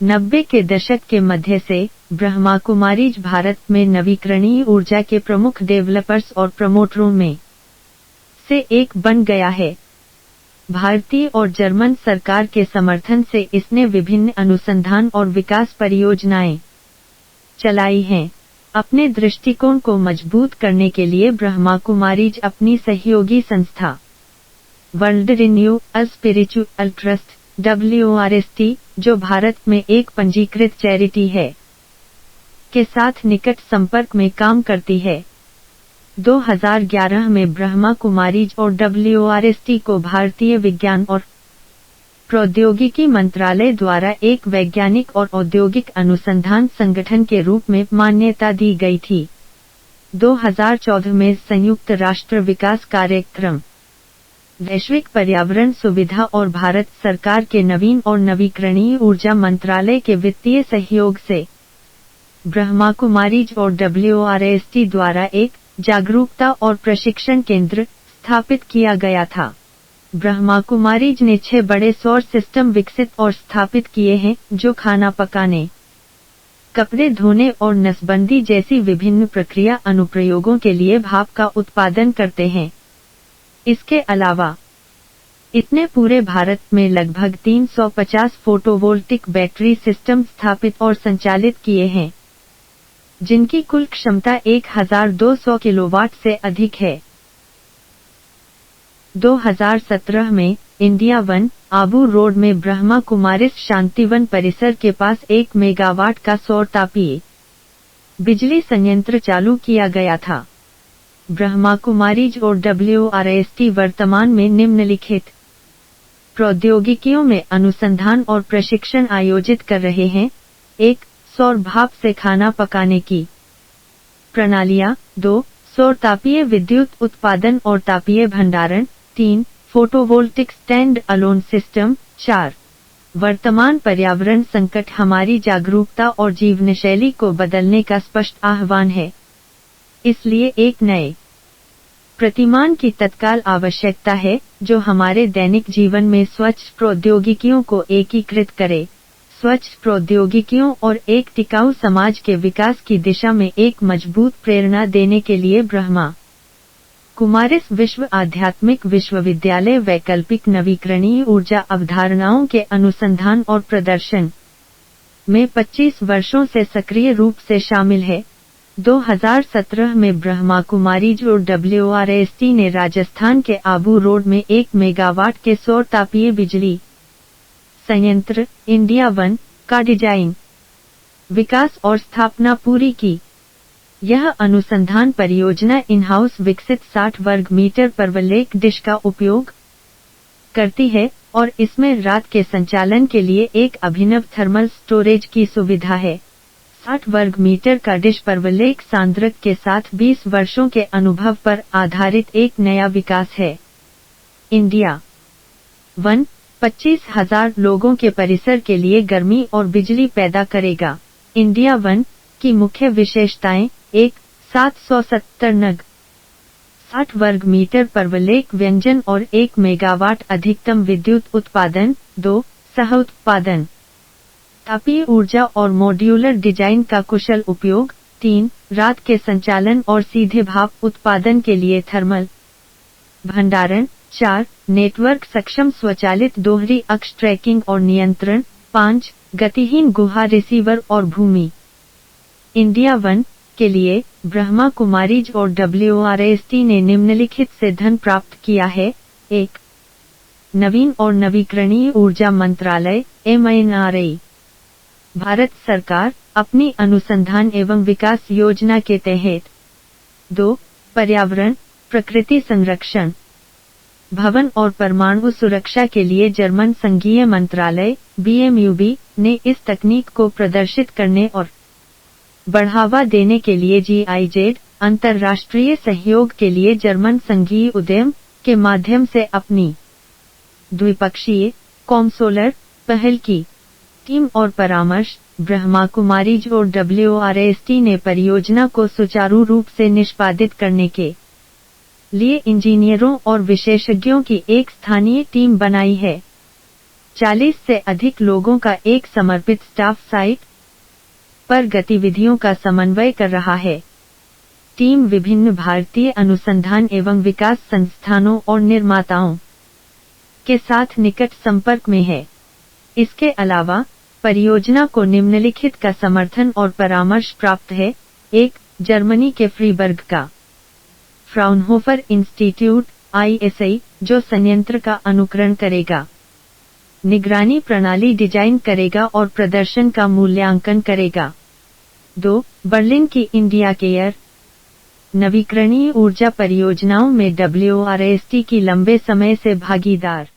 90 के दशक के मध्य से ब्रह्मा कुमारीज भारत में नवीकरणीय ऊर्जा के प्रमुख डेवलपर्स और प्रमोटरों में से एक बन गया है। भारतीय और जर्मन सरकार के समर्थन से इसने विभिन्न अनुसंधान और विकास परियोजनाएं चलाई हैं। अपने दृष्टिकोण को मजबूत करने के लिए ब्रह्मा कुमारीज अपनी सहयोगी संस्था world renewal spiritual trust WRST, जो भारत में एक पंजीकृत चैरिटी है, के साथ निकट संपर्क में काम करती है। 2011 में ब्रह्मा कुमारीज और WRST को भारतीय विज्ञान और प्रौद्योगिकी मंत्रालय द्वारा एक वैज्ञानिक और औद्योगिक अनुसंधान संगठन के रूप में मान्यता दी गई थी। 2014 में संयुक्त राष्ट्र विकास कार्यक्रम, वैश्विक पर्यावरण सुविधा और भारत सरकार के नवीन और नवीकरणीय ऊर्जा मंत्रालय के वित्तीय सहयोग से ब्रह्मा कुमारीज और WRST द्वारा एक जागरूकता और प्रशिक्षण केंद्र स्थापित किया गया था। ब्रह्मा कुमारीज ने 6 बड़े सौर सिस्टम विकसित और स्थापित किए हैं, जो खाना पकाने, कपड़े धोने और नसबंदी जैसी विभिन्न प्रक्रिया अनुप्रयोगों के लिए भाप का उत्पादन करते हैं। इसके अलावा इसने पूरे भारत में लगभग 350 फोटोवोल्टिक बैटरी सिस्टम स्थापित और संचालित किए हैं, जिनकी कुल क्षमता 1200 किलोवाट से अधिक है। 2017 में इंडिया वन, आबू रोड में ब्रह्मा कुमारीज शांतिवन परिसर के पास 1 मेगावाट का सौर तापीय बिजली संयंत्र चालू किया गया था। ब्रह्मा कुमारीज और WRST वर्तमान में निम्नलिखित प्रौद्योगिकियों में अनुसंधान और प्रशिक्षण आयोजित कर रहे हैं। 1. सौर भाप से खाना पकाने की प्रणालियां। 2. सौर तापीय विद्युत उत्पादन और तापीय भंडारण। 3. Photovoltaic stand alone system. 4. वर्तमान पर्यावरण संकट हमारी जागरूकता और जीवनशैली को बदलने का स्पष्ट आह्वान है, इसलिए एक नए प्रतिमान की तत्काल आवश्यकता है, जो हमारे दैनिक जीवन में स्वच्छ प्रौद्योगिकियों को एकीकृत करे। स्वच्छ प्रौद्योगिकियों और एक टिकाऊ समाज के विकास की दिशा में एक मजबूत प्रेरणा देने के लिए ब्रह्मा कुमारीज विश्व आध्यात्मिक विश्वविद्यालय वैकल्पिक नवीकरणीय ऊर्जा अवधारणाओं के अनुसंधान और प्रदर्शन में 25 वर्षों से सक्रिय रूप से शामिल है। 2017 में ब्रह्मा कुमारीज और WRST ने राजस्थान के आबू रोड में 1 मेगावाट के सौर तापीय बिजली संयंत्र इंडिया वन का डिजाइन, विकास और स्थापना पूरी की। यह अनुसंधान परियोजना इन हाउस विकसित 60 वर्ग मीटर परवलयिक डिश का उपयोग करती है और इसमें रात के संचालन के लिए एक अभिनव थर्मल स्टोरेज की सुविधा है। 60 वर्ग मीटर का डिश परवलयिक सांद्रक के साथ 20 वर्षों के अनुभव पर आधारित एक नया विकास है। इंडिया वन 25,000 लोगों के परिसर के लिए गर्मी और बिजली पैदा करेगा। इंडिया वन की मुख्य विशेषताएं: 1. 770 नग 60 वर्ग मीटर परवलयिक व्यंजन और 1 मेगावाट अधिकतम विद्युत उत्पादन। 2. सह उत्पादन, तापीय ऊर्जा और मॉड्यूलर डिजाइन का कुशल उपयोग। 3. रात के संचालन और सीधे भाप उत्पादन के लिए थर्मल भंडारण। 4. नेटवर्क सक्षम स्वचालित दोहरी अक्ष ट्रैकिंग और नियंत्रण। 5. गतिहीन गुहा रिसीवर और भूमि। इंडिया वन के लिए ब्रह्मा कुमारीज और WRST ने निम्नलिखित से धन प्राप्त किया है। 1. नवीन और नवीकरणीय ऊर्जा मंत्रालय MNRE, भारत सरकार अपनी अनुसंधान एवं विकास योजना के तहत। 2. पर्यावरण प्रकृति संरक्षण भवन और परमाणु सुरक्षा के लिए जर्मन संघीय मंत्रालय BMUB ने इस तकनीक को प्रदर्शित करने और बढ़ावा देने के लिए GIZ अंतर्राष्ट्रीय सहयोग के लिए जर्मन संघीय उद्यम के माध्यम से अपनी द्विपक्षीय कॉमसोलर पहल की। टीम और परामर्श ब्रह्मा कुमारीज और WRST ने परियोजना को सुचारू रूप से निष्पादित करने के लिए इंजीनियरों और विशेषज्ञों की एक स्थानीय टीम बनाई है। 40 से अधिक लोगों का एक समर्पित स्टाफ साइट पर गतिविधियों का समन्वय कर रहा है। टीम विभिन्न भारतीय अनुसंधान एवं विकास संस्थानों और निर्माताओं के साथ निकट संपर्क में है। इसके अलावा परियोजना को निम्नलिखित का समर्थन और परामर्श प्राप्त है। 1. जर्मनी के फ्रीबर्ग का फ्राउनहोफर इंस्टीट्यूट ISI, जो संयंत्र का अनुकरण करेगा, निगरानी प्रणाली डिजाइन करेगा और प्रदर्शन का मूल्यांकन करेगा। 2. बर्लिन की इंडिया केयर नवीकरणीय ऊर्जा परियोजनाओं में WRST की लंबे समय से भागीदार